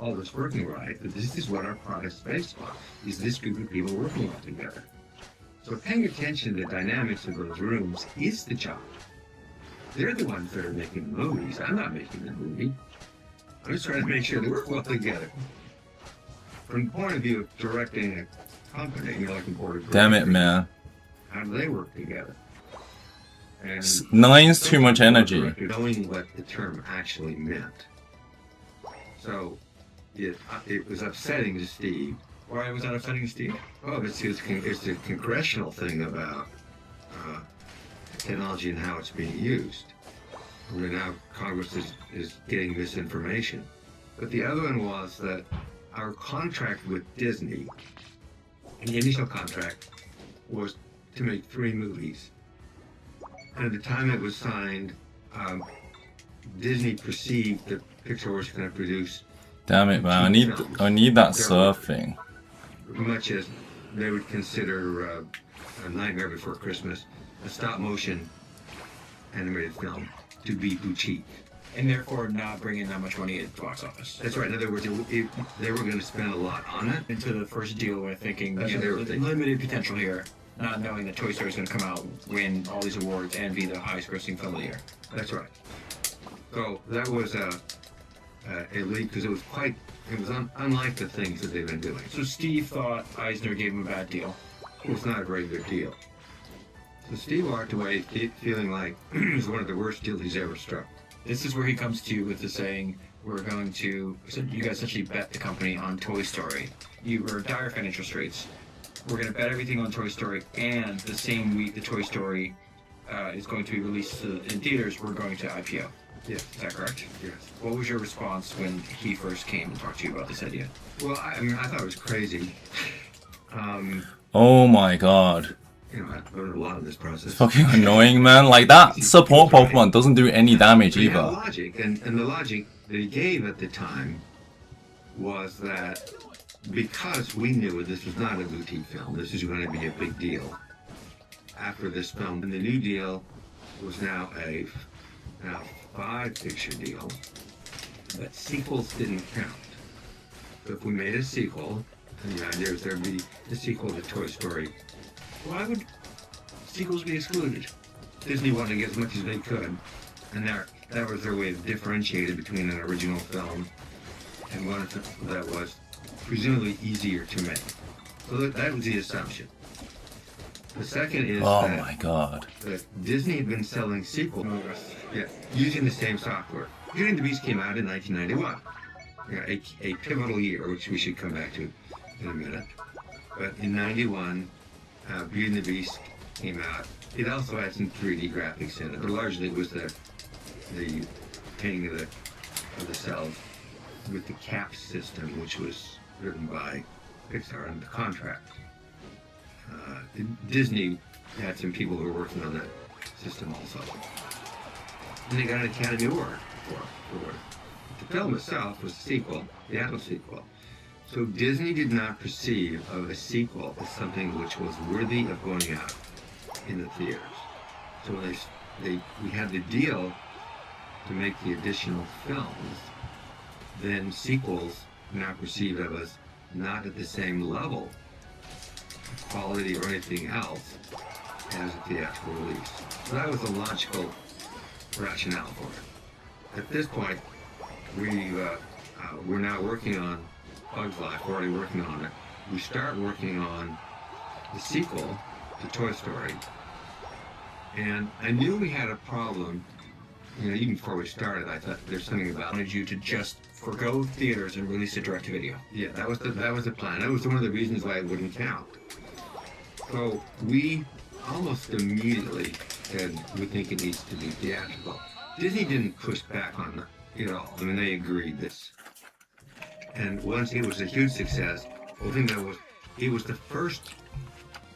all this working right, that this is what our product's based on, is this group of people working all together. So paying attention to the dynamics of those rooms is the job. They're the ones that are making the movies. I'm not making the movie. I'm just trying to make sure they work well together. From the point of view of directing a company, like a board of directors, Damn it, man. how do they work together? And Nine's too much energy. knowing what the term actually meant. So it was upsetting to Steve. Why was that upsetting to Steve? Oh, it's a congressional thing about technology and how it's being used. Where now Congress is getting this information. But the other one was that our contract with Disney, the initial contract, was to make 3 movies. And at the time it was signed, Disney perceived that Pixar was going to produce. Damn it, man. I need that surfing. Much as they would consider A Nightmare Before Christmas a stop-motion animated film to be boutique. And therefore not bringing that much money into the box office. That's right. In other words, they were going to spend a lot on it. Into the first deal, we're thinking, That's what they were thinking. Limited potential here, not knowing that Toy Story is going to come out, win all these awards, and be the highest-grossing film of the year. That's right. So that was a leap because it was unlike the things that they've been doing. So Steve thought Eisner gave him a bad deal. It was not a very good deal. So Steve walked away feeling like it was one of the worst deals he's ever struck. This is where he comes to you with the saying, you guys essentially bet the company on Toy Story. You were dire financial straits. We're going to bet everything on Toy Story, and the same week the Toy Story is going to be released in theaters, we're going to IPO. Yes. Is that correct? Yes. What was your response when he first came and talked to you about this idea? Well, I thought it was crazy. Oh my god. I've learned a lot in this process. Fucking annoying, man. Like, that support Pokemon doesn't do any damage He had either. logic, and the logic that he gave at the time was that because we knew this was not a boutique film, this is going to be a big deal. After this film, and the new deal was now a 5-picture deal, but sequels didn't count. So if we made a sequel, and the idea was there'd be a sequel to Toy Story, why would sequels be excluded? Disney wanted to get as much as they could, and that was their way of differentiating between an original film and one that was presumably easier to make. So that was the assumption. The second is My god. that Disney had been selling sequels using the same software. Beauty and the Beast came out in 1991, a pivotal year, which we should come back to in a minute. But in 91, Beauty and the Beast came out. It also had some 3D graphics in it, but largely it was the painting of the cells with the CAP system, which was written by Pixar under the contract. Disney had some people who were working on that system also. And they got an Academy Award for it. The film itself was a sequel, the Apple sequel. So Disney did not perceive of a sequel as something which was worthy of going out in the theaters. So when we had the deal to make the additional films, then sequels were now perceived of as not at the same level of quality or anything else as a theatrical release. So that was a logical rationale for it. At this point, we're now working on Bug's Life. We're already working on it. We start working on the sequel to Toy Story, and I knew we had a problem. Even before we started, I thought there's something about. I wanted you to just forgo theaters and release a direct-to-video. Yeah, that was the plan. That was one of the reasons why it wouldn't count. So we almost immediately said we think it needs to be theatrical. Disney didn't push back on it at all. They agreed this. And once it was a huge success, I think it was the first